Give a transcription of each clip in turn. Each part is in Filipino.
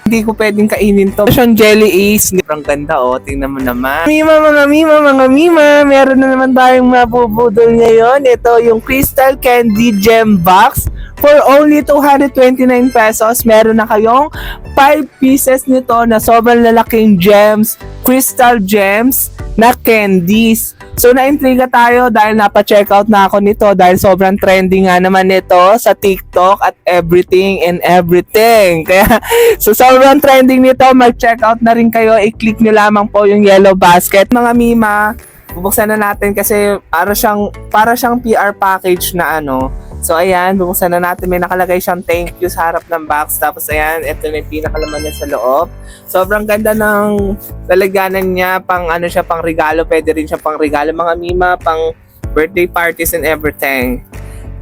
Hindi ko pwedeng kainin to. Siyang jelly ace. Sobrang ganda oh. Tingnan mo naman. Mga mima. Meron na naman tayong mabubudol ngayon. Ito yung Crystal Candy Gem Box. For only 229 pesos, meron na kayong 5 pieces nito na sobrang lalaking gems, crystal gems na candies. So na-intriga tayo dahil napa-checkout na ako nito dahil sobrang trending nga naman nito sa TikTok at everything. Kaya so sobrang trending nito, mag-checkout na rin kayo. I-click nyo lamang po yung yellow basket. Mga mima, bubuksan na natin kasi para siyang PR package na ano. So ayan, bubuksan na natin. May nakalagay siyang thank you sa harap ng box. Tapos ayan, ito na yung pinakalaman niya sa loob. Sobrang ganda ng lalagyanan niya. Pang ano siya, pang regalo. Pwede rin siya pang regalo mga mima, pang birthday parties and everything.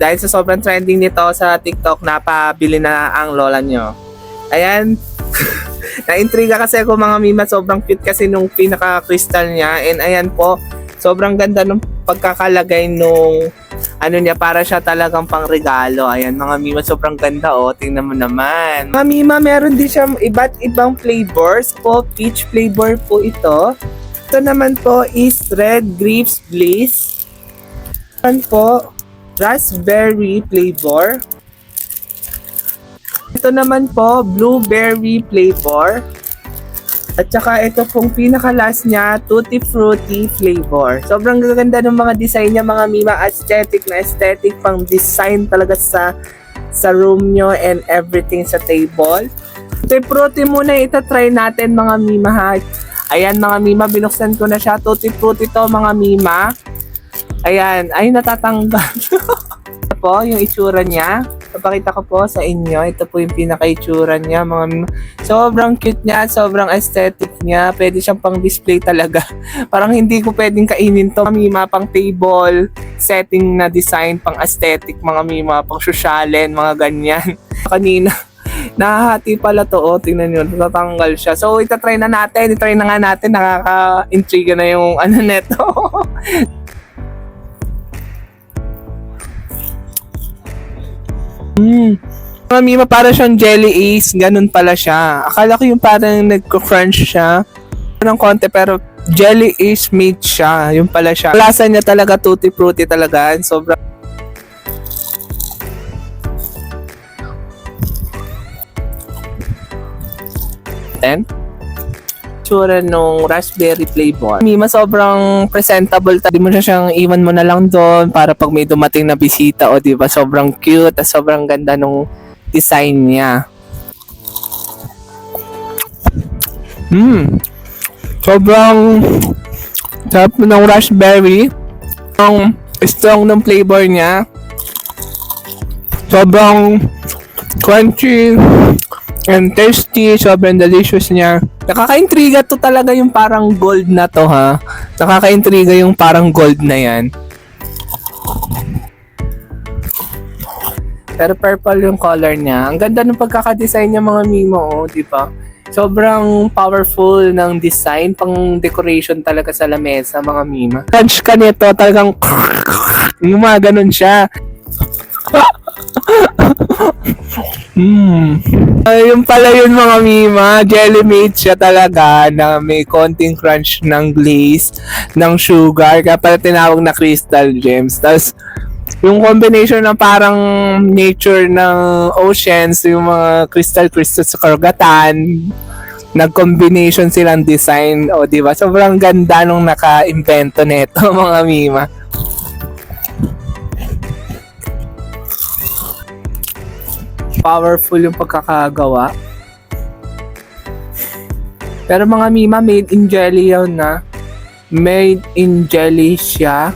Dahil sa sobrang trending nito sa TikTok, napabili na ang lola nyo. Ayan. Na-intriga kasi ako mga mima. Sobrang cute kasi nung pinaka-crystal niya. And ayan po, sobrang ganda nung pagkakalagay nung ano niya, para siya talagang pang regalo. Ayan mga mima, sobrang ganda oh. Tingnan mo naman. Mga mima, meron din siya iba't ibang flavors po. Peach flavor po ito. Ito naman po is red grapes bliss. Ito po, raspberry flavor. Ito naman po, blueberry flavor. At saka ito pong pinaka-last niya, Tutti Frutti flavor. Sobrang gaganda ng mga design niya mga mima. Aesthetic na aesthetic, pang design talaga sa room nyo and everything sa table. Tutti Frutti muna itatry natin mga mima ha. Ayan mga mima, binuksan ko na siya. Tutti Frutti to mga mima. Ayan, ay natatanggal. Ito po yung itsura niya. Papakita ko po sa inyo. Ito po yung pinaka-itsura niya mga mima. Sobrang cute niya, sobrang aesthetic niya. Pwede siyang pang display talaga. Parang hindi ko pwedeng kainin to mga mima, pang table setting na design, pang aesthetic mga mima, pang sosyalen, mga ganyan. Kanina nahahati pala to, oh, tingnan nyo, natatanggal siya. So itatry na natin, itry na nga natin, nakaka-intriga na yung ano neto. Mga mima, para siyang jelly ace, ganun pala siya. Akala ko yung parang nagko-crunch siya ng konti, pero jelly ace made siya. Yung pala siya. Lasa niya talaga, tutti frutti talaga. Sobrang tsura nung raspberry flavor. Mima, sobrang presentable. Di mo siyang iwan mo na lang doon para pag may dumating na bisita, o diba, sobrang cute at sobrang ganda nung design niya. Sobrang sarap ng raspberry. Ang strong ng flavor niya. Sobrang crunchy and tasty, sobrang delicious niya. Nakaka-intriga to talaga yung parang gold na to ha. Nakaka-intriga yung parang gold na yan. Pero purple yung color niya. Ang ganda ng pagkaka-design niya mga mimo, oh, di ba? Sobrang powerful ng design, pang decoration talaga sa lamesa mga mima. Crunch ka nito, talagang yung mga ganun siya. Yung pala yun mga mima, jelly made siya talaga na may konting crunch ng glaze, ng sugar, kaya pala tinawag na crystal gems. Tapos yung combination ng parang nature ng oceans, yung mga crystal sa karagatan, nag-combination silang design, o diba? Sobrang ganda nung naka-invento nito mga mima. Powerful yung pagkakagawa. Pero mga mima, made in jelly yun na. Made in jelly siya.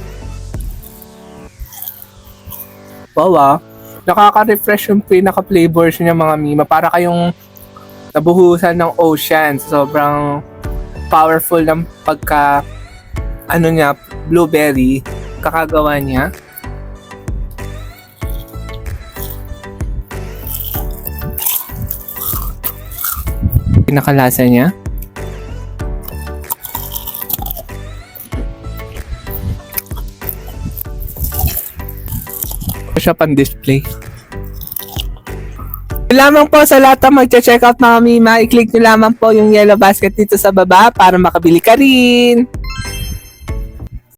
Wow, nakaka-refresh yung pinaka-flavors niya mga mima. Para kayong nabuhusan ng ocean. Sobrang powerful ng pagka ano niya, blueberry kakagawa niya. Pinakalasa niya. Siya pan display. Yun lamang po sa lahat ng magche-check out mga Mima, i-click nyo lamang po yung yellow basket dito sa baba para makabili ka rin.